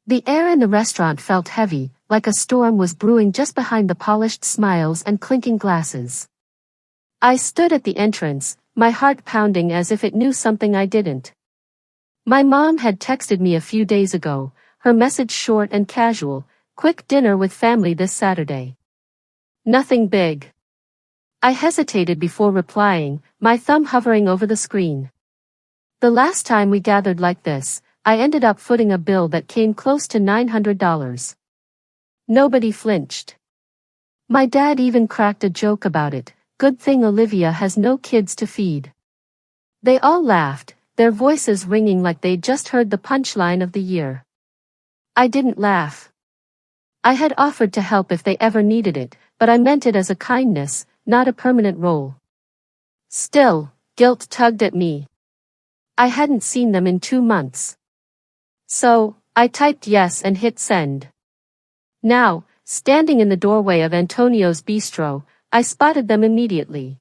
The air in the restaurant felt heavy, like a storm was brewing just behind the polished smiles and clinking glasses. I stood at the entrance, my heart pounding as if it knew something I didn't. My mom had texted me a few days ago, her message short and casual: quick dinner with family this Saturday. Nothing big. I hesitated before replying, my thumb hovering over the screen. The last time we gathered like this, I ended up footing a bill that came close to $900. Nobody flinched. My dad even cracked a joke about it: good thing Olivia has no kids to feed. They all laughed, their voices ringing like they'd just heard the punchline of the year. I didn't laugh. I had offered to help if they ever needed it, but I meant it as a kindness, not a permanent role. Still, guilt tugged at me. I hadn't seen them in 2 months. So, I typed yes and hit send. Now, standing in the doorway of Antonio's Bistro, I spotted them immediately.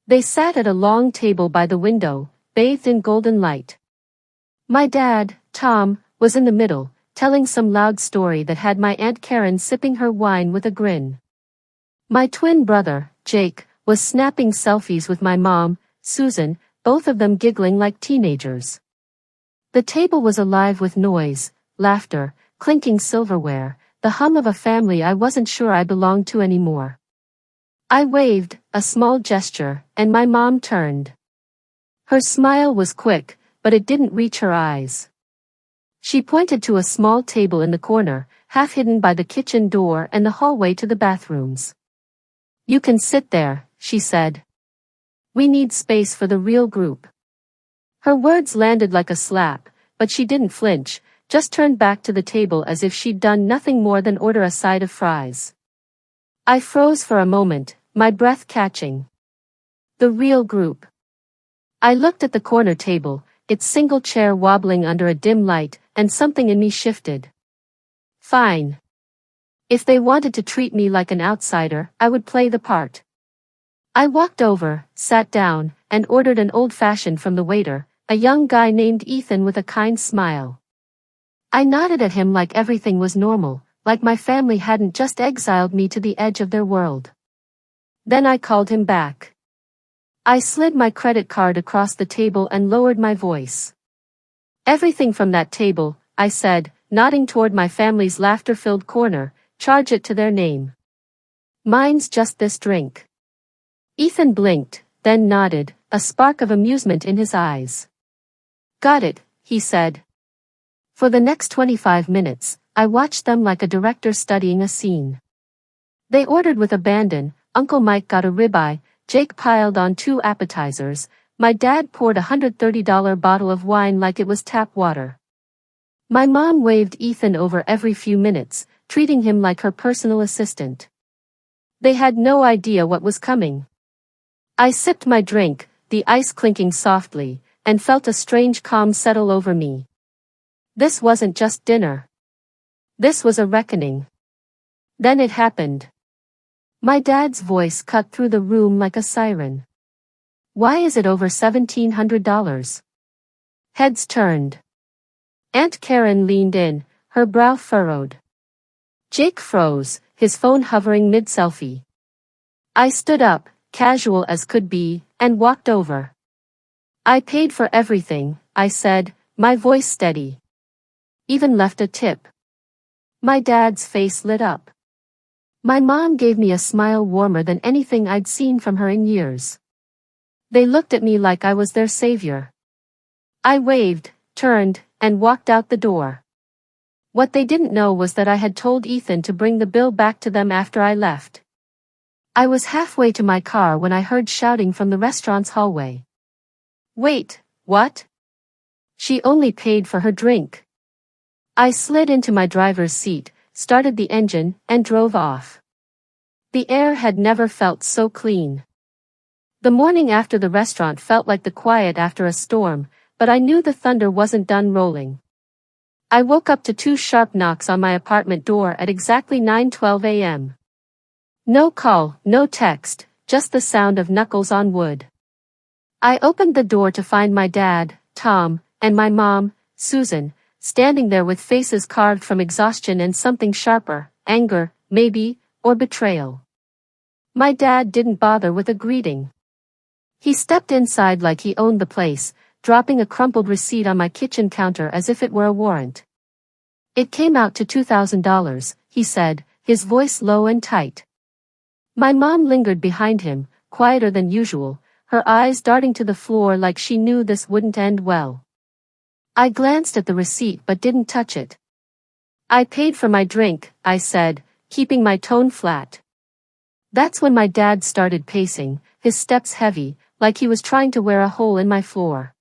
They sat at a long table by the window, bathed in golden light. My dad, Tom, was in the middle, telling some loud story that had my Aunt Karen sipping her wine with a grin. My twin brother, Jake, was snapping selfies with my mom, Susan, both of them giggling like teenagers. The table was alive with noise, laughter, clinking silverware, the hum of a family I wasn't sure I belonged to anymore. I waved, a small gesture, and my mom turned. Her smile was quick, but it didn't reach her eyes. She pointed to a small table in the corner, half hidden by the kitchen door and the hallway to the bathrooms. You can sit there, she said. We need space for the real group. Her words landed like a slap, but she didn't flinch, just turned back to the table as if she'd done nothing more than order a side of fries. I froze for a moment, my breath catching. The real group. I looked at the corner table, its single chair wobbling under a dim light, and something in me shifted. Fine. If they wanted to treat me like an outsider, I would play the part. I walked over, sat down, and ordered an old-fashioned from the waiter, a young guy named Ethan with a kind smile. I nodded at him like everything was normal, like my family hadn't just exiled me to the edge of their world. Then I called him back. I slid my credit card across the table and lowered my voice. Everything from that table, I said, nodding toward my family's laughter-filled corner, charge it to their name. Mine's just this drink. Ethan blinked, then nodded, a spark of amusement in his eyes. Got it, he said. For the next 25 minutes, I watched them like a director studying a scene. They ordered with abandon. Uncle Mike got a ribeye, Jake piled on 2 appetizers, my dad poured a $130 bottle of wine like it was tap water. My mom waved Ethan over every few minutes, treating him like her personal assistant. They had no idea what was coming. I sipped my drink, the ice clinking softly, and felt a strange calm settle over me. This wasn't just dinner. This was a reckoning. Then it happened. My dad's voice cut through the room like a siren. Why is it over $1,700? Heads turned. Aunt Karen leaned in, her brow furrowed. Jake froze, his phone hovering mid-selfie. I stood up, casual as could be, and walked over. I paid for everything, I said, my voice steady. Even left a tip. My dad's face lit up. My mom gave me a smile warmer than anything I'd seen from her in years. They looked at me like I was their savior. I waved, turned, and walked out the door. What they didn't know was that I had told Ethan to bring the bill back to them after I left. I was halfway to my car when I heard shouting from the restaurant's hallway. Wait, what? She only paid for her drink. I slid into my driver's seat, started the engine, and drove off. The air had never felt so clean. The morning after the restaurant felt like the quiet after a storm, but I knew the thunder wasn't done rolling. I woke up to 2 sharp knocks on my apartment door at exactly 9:12 a.m. No call, no text, just the sound of knuckles on wood. I opened the door to find my dad, Tom, and my mom, Susan, standing there with faces carved from exhaustion and something sharper, anger, maybe, or betrayal. My dad didn't bother with a greeting. He stepped inside like he owned the place, dropping a crumpled receipt on my kitchen counter as if it were a warrant. "It came out to $2,000, he said, his voice low and tight. My mom lingered behind him, quieter than usual, her eyes darting to the floor like she knew this wouldn't end well. I glanced at the receipt but didn't touch it. "I paid for my drink," I said, keeping my tone flat. That's when my dad started pacing, his steps heavy, like he was trying to wear a hole in my floor.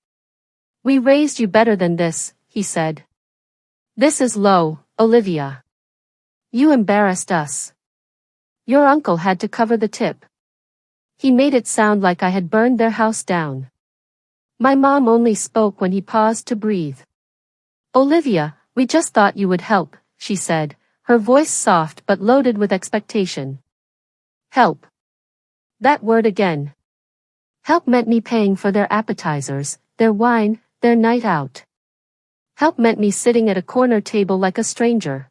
"We raised you better than this," he said. "This is low, Olivia. You embarrassed us. Your uncle had to cover the tip." He made it sound like I had burned their house down. My mom only spoke when he paused to breathe. "Olivia, we just thought you would help," she said, her voice soft but loaded with expectation. Help. That word again. Help meant me paying for their appetizers, their wine, their night out. Help meant me sitting at a corner table like a stranger.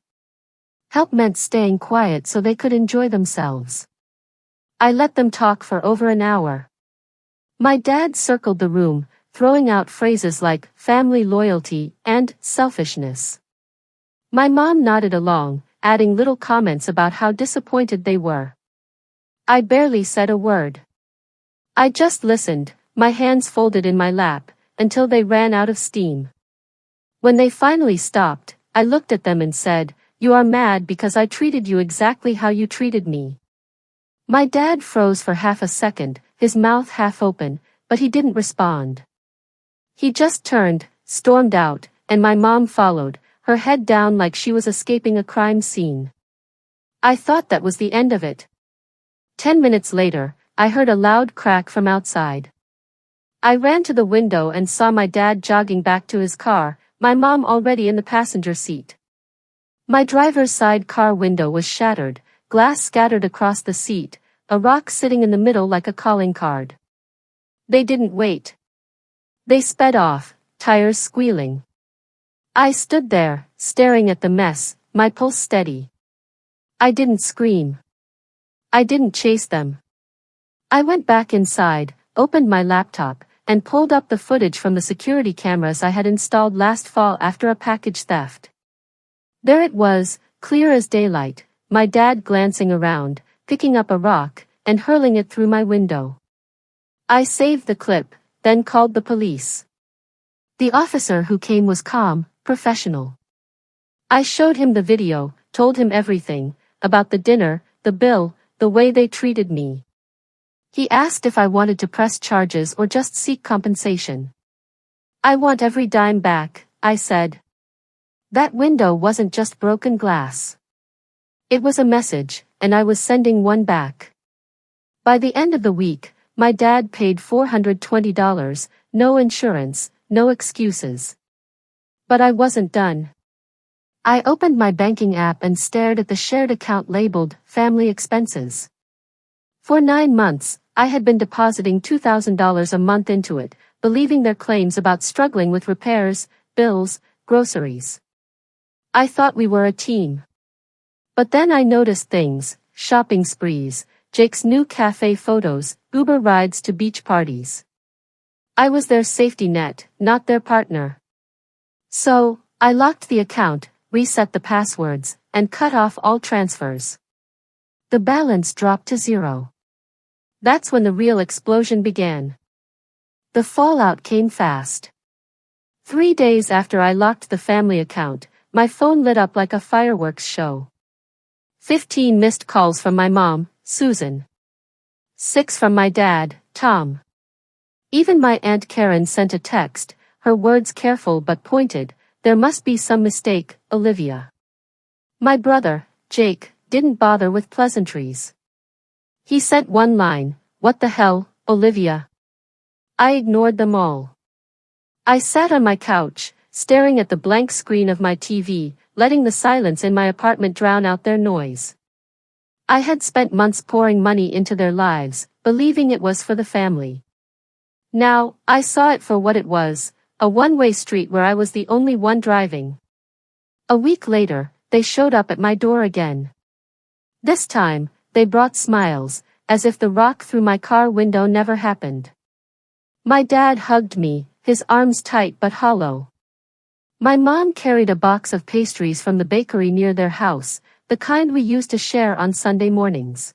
Help meant staying quiet so they could enjoy themselves. I let them talk for over an hour. My dad circled the room, throwing out phrases like family loyalty and selfishness. My mom nodded along, adding little comments about how disappointed they were. I barely said a word. I just listened, my hands folded in my lap, until they ran out of steam. When they finally stopped, I looked at them and said, "You are mad because I treated you exactly how you treated me." My dad froze for half a second, his mouth half open, but he didn't respond. He just turned, stormed out, and my mom followed, her head down like she was escaping a crime scene. I thought that was the end of it. 10 minutes later, I heard a loud crack from outside. I ran to the window and saw my dad jogging back to his car, my mom already in the passenger seat. My driver's side car window was shattered, glass scattered across the seat, a rock sitting in the middle like a calling card. They didn't wait. They sped off, tires squealing. I stood there, staring at the mess, my pulse steady. I didn't scream. I didn't chase them. I went back inside, opened my laptop, and pulled up the footage from the security cameras I had installed last fall after a package theft. There it was, clear as daylight, my dad glancing around, picking up a rock, and hurling it through my window. I saved the clip, then called the police. The officer who came was calm, professional. I showed him the video, told him everything, about the dinner, the bill, the way they treated me. He asked if I wanted to press charges or just seek compensation. "I want every dime back," I said. That window wasn't just broken glass. It was a message, and I was sending one back. By the end of the week, my dad paid $420, no insurance, no excuses. But I wasn't done. I opened my banking app and stared at the shared account labeled Family Expenses. For 9 months, I had been depositing $2,000 a month into it, believing their claims about struggling with repairs, bills, groceries. I thought we were a team. But then I noticed things, shopping sprees, Jake's new cafe photos, Uber rides to beach parties. I was their safety net, not their partner. So, I locked the account, reset the passwords, and cut off all transfers. The balance dropped to zero. That's when the real explosion began. The fallout came fast. 3 days after I locked the family account, my phone lit up like a fireworks show. 15 missed calls from my mom, Susan. 6 from my dad, Tom. Even my Aunt Karen sent a text, her words careful but pointed, "There must be some mistake, Olivia." My brother, Jake, didn't bother with pleasantries. He sent one line, "What the hell, Olivia?" I ignored them all. I sat on my couch, staring at the blank screen of my TV, letting the silence in my apartment drown out their noise. I had spent months pouring money into their lives, believing it was for the family. Now, I saw it for what it was, a one-way street where I was the only one driving. A week later, they showed up at my door again. This time, they brought smiles, as if the rock through my car window never happened. My dad hugged me, his arms tight but hollow. My mom carried a box of pastries from the bakery near their house, the kind we used to share on Sunday mornings.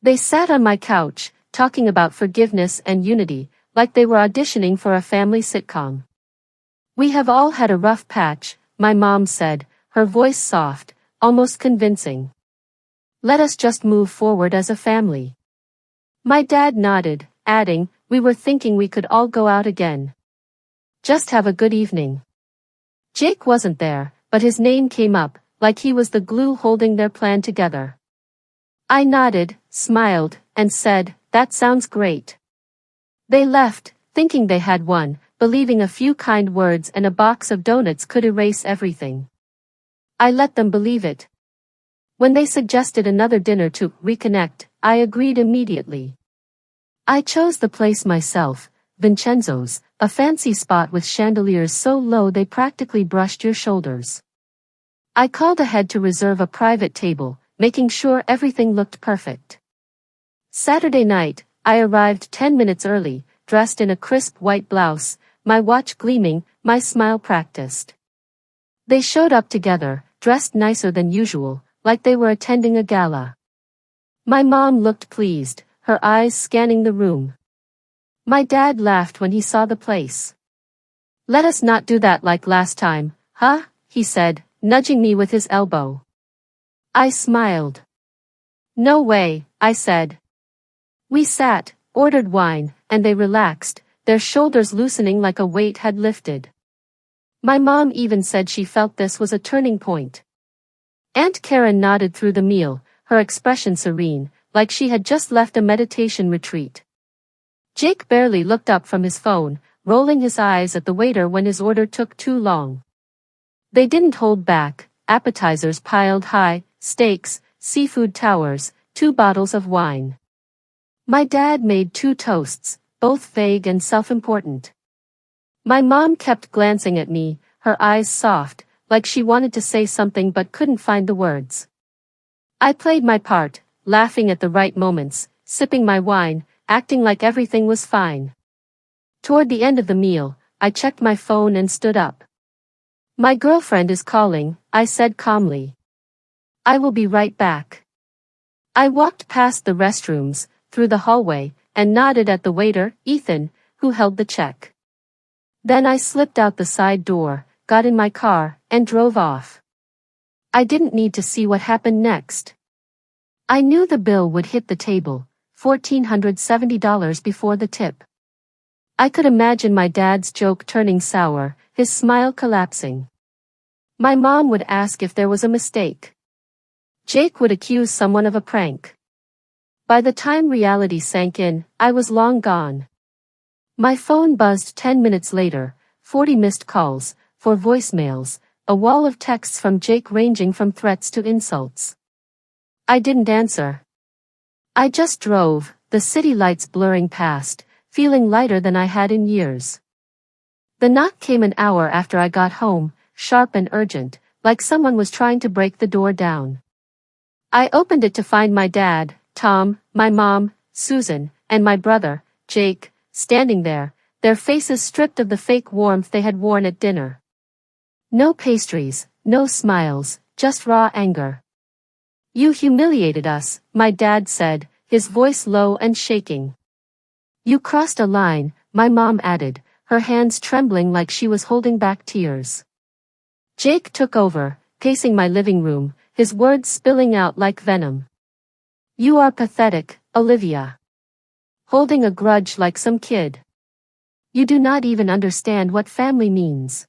They sat on my couch, talking about forgiveness and unity, like they were auditioning for a family sitcom. "We have all had a rough patch," my mom said, her voice soft, almost convincing. "Let us just move forward as a family." My dad nodded, adding, "We were thinking we could all go out again. Just have a good evening." Jake wasn't there, but his name came up, like he was the glue holding their plan together. I nodded, smiled, and said, "That sounds great." They left, thinking they had won, believing a few kind words and a box of donuts could erase everything. I let them believe it. When they suggested another dinner to reconnect, I agreed immediately. I chose the place myself, Vincenzo's, a fancy spot with chandeliers so low they practically brushed your shoulders. I called ahead to reserve a private table, making sure everything looked perfect. Saturday night, I arrived 10 minutes early, dressed in a crisp white blouse, my watch gleaming, my smile practiced. They showed up together, dressed nicer than usual, like they were attending a gala. My mom looked pleased, her eyes scanning the room. My dad laughed when he saw the place. "Let us not do that like last time, huh?" he said, nudging me with his elbow. I smiled. "No way," I said. We sat, ordered wine, and they relaxed, their shoulders loosening like a weight had lifted. My mom even said she felt this was a turning point. Aunt Karen nodded through the meal, her expression serene, like she had just left a meditation retreat. Jake barely looked up from his phone, rolling his eyes at the waiter when his order took too long. They didn't hold back, appetizers piled high, steaks, seafood towers, 2 bottles of wine. My dad made 2 toasts, both vague and self-important. My mom kept glancing at me, her eyes soft, like she wanted to say something but couldn't find the words. I played my part, laughing at the right moments, sipping my wine, acting like everything was fine. Toward the end of the meal, I checked my phone and stood up. "My girlfriend is calling," I said calmly. "I will be right back." I walked past the restrooms, through the hallway, and nodded at the waiter, Ethan, who held the check. Then I slipped out the side door, got in my car, and drove off. I didn't need to see what happened next. I knew the bill would hit the table, $1,470 before the tip. I could imagine my dad's joke turning sour, his smile collapsing. My mom would ask if there was a mistake. Jake would accuse someone of a prank. By the time reality sank in, I was long gone. My phone buzzed 10 minutes later, 40 missed calls, 4 voicemails, a wall of texts from Jake ranging from threats to insults. I didn't answer. I just drove, the city lights blurring past, feeling lighter than I had in years. The knock came an hour after I got home, sharp and urgent, like someone was trying to break the door down. I opened it to find my dad, Tom, my mom, Susan, and my brother, Jake, standing there, their faces stripped of the fake warmth they had worn at dinner. No pastries, no smiles, just raw anger. "You humiliated us," my dad said, his voice low and shaking. "You crossed a line," my mom added, her hands trembling like she was holding back tears. Jake took over, pacing my living room, his words spilling out like venom. "You are pathetic, Olivia. Holding a grudge like some kid. You do not even understand what family means."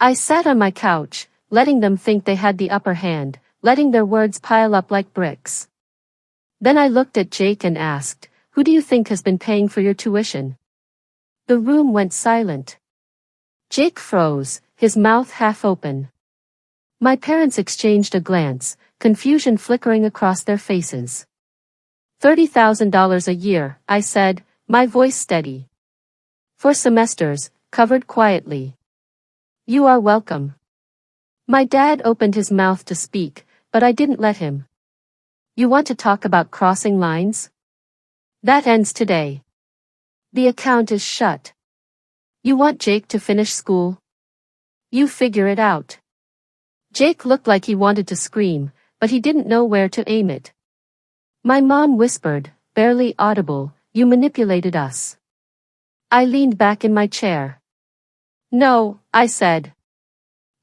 I sat on my couch, letting them think they had the upper hand, letting their words pile up like bricks. Then I looked at Jake and asked, "Who do you think has been paying for your tuition?" The room went silent. Jake froze, his mouth half open. My parents exchanged a glance, confusion flickering across their faces. $30,000 a year, I said, my voice steady. 4 semesters, covered quietly. You are welcome. My dad opened his mouth to speak, but I didn't let him. You want to talk about crossing lines? That ends today. The account is shut. You want Jake to finish school? You figure it out. Jake looked like he wanted to scream, but he didn't know where to aim it. My mom whispered, barely audible, you manipulated us. I leaned back in my chair. No, I said.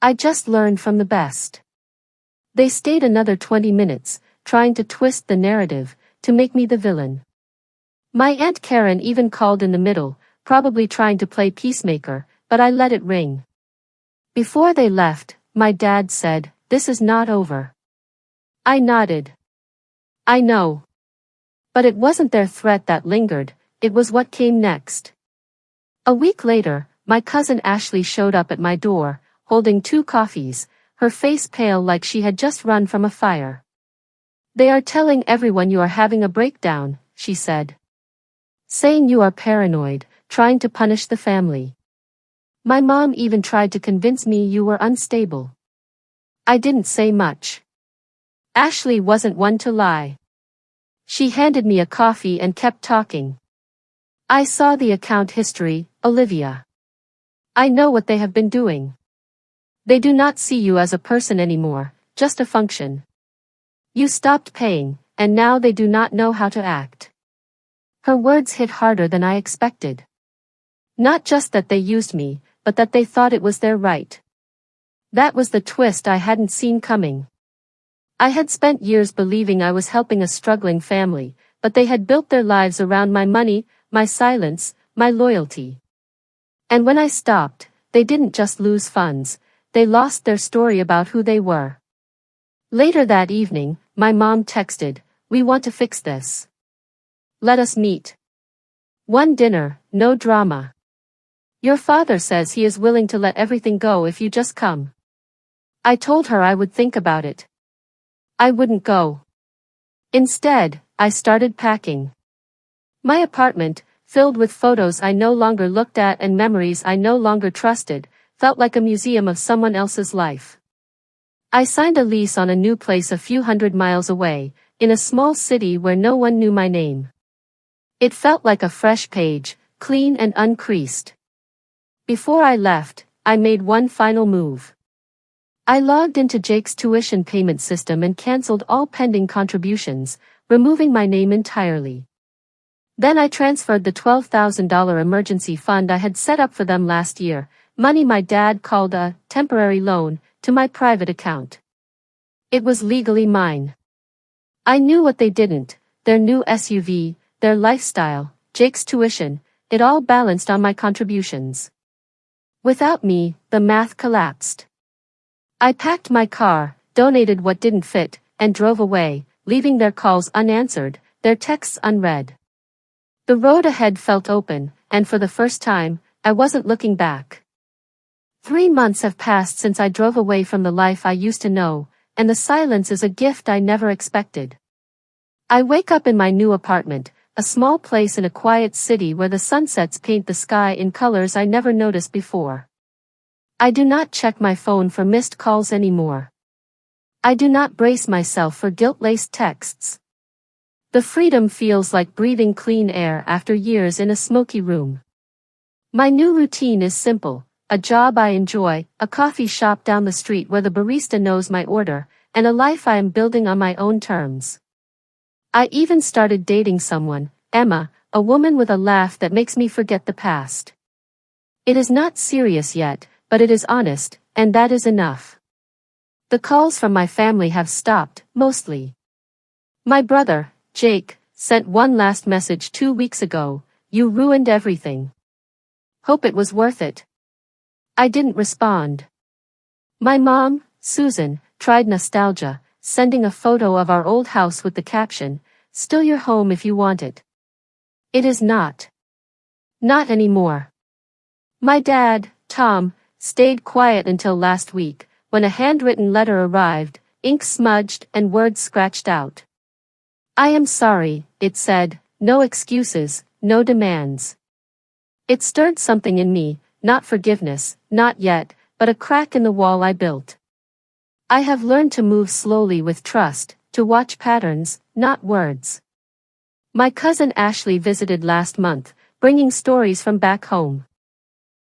I just learned from the best. They stayed another 20 minutes, trying to twist the narrative, to make me the villain. My Aunt Karen even called in the middle, probably trying to play peacemaker, but I let it ring. Before they left, my dad said, this is not over. I nodded. I know. But it wasn't their threat that lingered, it was what came next. A week later, my cousin Ashley showed up at my door, holding 2 coffees, her face pale like she had just run from a fire. They are telling everyone you are having a breakdown, she said. Saying you are paranoid, trying to punish the family. My mom even tried to convince me you were unstable. I didn't say much. Ashley wasn't one to lie. She handed me a coffee and kept talking. I saw the account history, Olivia. I know what they have been doing. They do not see you as a person anymore, just a function. You stopped paying, and now they do not know how to act. Her words hit harder than I expected. Not just that they used me, but that they thought it was their right. That was the twist I hadn't seen coming. I had spent years believing I was helping a struggling family, but they had built their lives around my money, my silence, my loyalty. And when I stopped, they didn't just lose funds, they lost their story about who they were. Later that evening, my mom texted, we want to fix this. Let us meet. One dinner, no drama. Your father says he is willing to let everything go if you just come. I told her I would think about it. I wouldn't go. Instead, I started packing. My apartment, filled with photos I no longer looked at and memories I no longer trusted, felt like a museum of someone else's life. I signed a lease on a new place a few hundred miles away, in a small city where no one knew my name. It felt like a fresh page, clean and uncreased. Before I left, I made one final move. I logged into Jake's tuition payment system and canceled all pending contributions, removing my name entirely. Then I transferred the $12,000 emergency fund I had set up for them last year, money my dad called a temporary loan, to my private account. It was legally mine. I knew what they didn't, their new SUV, their lifestyle, Jake's tuition, it all balanced on my contributions. Without me, the math collapsed. I packed my car, donated what didn't fit, and drove away, leaving their calls unanswered, their texts unread. The road ahead felt open, and for the first time, I wasn't looking back. 3 months have passed since I drove away from the life I used to know, and the silence is a gift I never expected. I wake up in my new apartment, a small place in a quiet city where the sunsets paint the sky in colors I never noticed before. I do not check my phone for missed calls anymore. I do not brace myself for guilt-laced texts. The freedom feels like breathing clean air after years in a smoky room. My new routine is simple, a job I enjoy, a coffee shop down the street where the barista knows my order, and a life I am building on my own terms. I even started dating someone, Emma, a woman with a laugh that makes me forget the past. It is not serious yet, but it is honest, and that is enough. The calls from my family have stopped, mostly. My brother, Jake, sent one last message 2 weeks ago, you ruined everything. Hope it was worth it. I didn't respond. My mom, Susan, tried nostalgia, sending a photo of our old house with the caption, still your home if you want it. It is not. Not anymore. My dad, Tom, stayed quiet until last week, when a handwritten letter arrived, ink smudged and words scratched out. I am sorry, it said, no excuses, no demands. It stirred something in me, not forgiveness, not yet, but a crack in the wall I built. I have learned to move slowly with trust, to watch patterns, not words. My cousin Ashley visited last month, bringing stories from back home.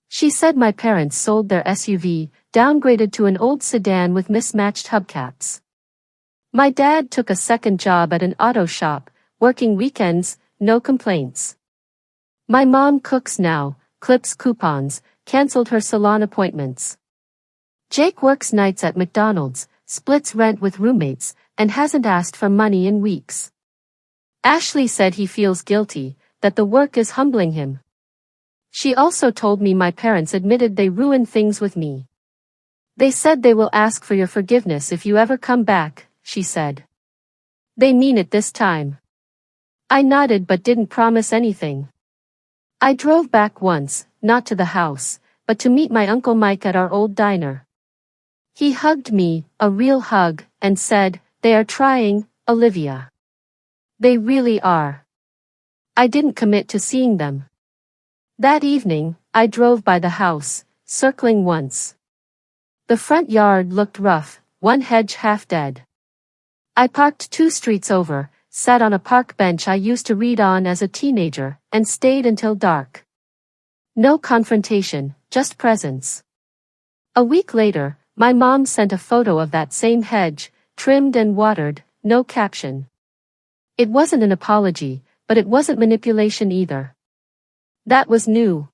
She said my parents sold their SUV, downgraded to an old sedan with mismatched hubcaps. My dad took a second job at an auto shop, working weekends, no complaints. My mom cooks now, clips coupons, canceled her salon appointments. Jake works nights at McDonald's, splits rent with roommates, and hasn't asked for money in weeks. Ashley said he feels guilty, that the work is humbling him. She also told me my parents admitted they ruined things with me. They said they will ask for your forgiveness if you ever come back, she said. They mean it this time. I nodded but didn't promise anything. I drove back once, not to the house, but to meet my Uncle Mike at our old diner. He hugged me, a real hug, and said, "They are trying, Olivia. They really are." I didn't commit to seeing them. That evening, I drove by the house, circling once. The front yard looked rough, one hedge half dead. I parked 2 streets over, sat on a park bench I used to read on as a teenager, and stayed until dark. No confrontation, just presence. A week later, my mom sent a photo of that same hedge, trimmed and watered, no caption. It wasn't an apology, but it wasn't manipulation either. That was new.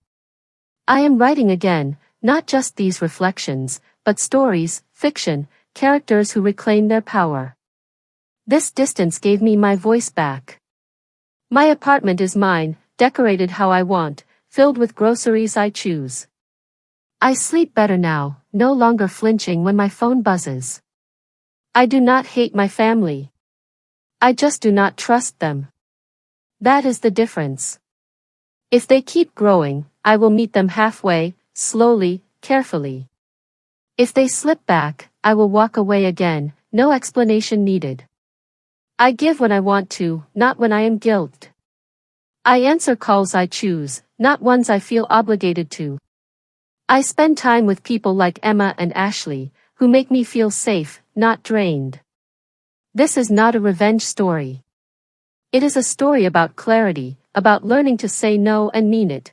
I am writing again, not just these reflections, but stories, fiction, characters who reclaim their power. This distance gave me my voice back. My apartment is mine, decorated how I want, filled with groceries I choose. I sleep better now, no longer flinching when my phone buzzes. I do not hate my family. I just do not trust them. That is the difference. If they keep growing, I will meet them halfway, slowly, carefully. If they slip back, I will walk away again, no explanation needed. I give when I want to, not when I am guilted. I answer calls I choose, not ones I feel obligated to. I spend time with people like Emma and Ashley, who make me feel safe, not drained. This is not a revenge story. It is a story about clarity, about learning to say no and mean it.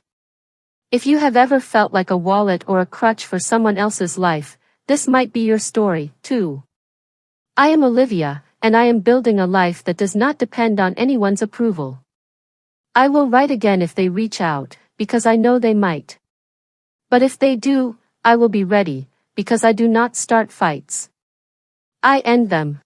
If you have ever felt like a wallet or a crutch for someone else's life, this might be your story, too. I am Olivia, and I am building a life that does not depend on anyone's approval. I will write again if they reach out, because I know they might. But if they do, I will be ready, because I do not start fights. I end them.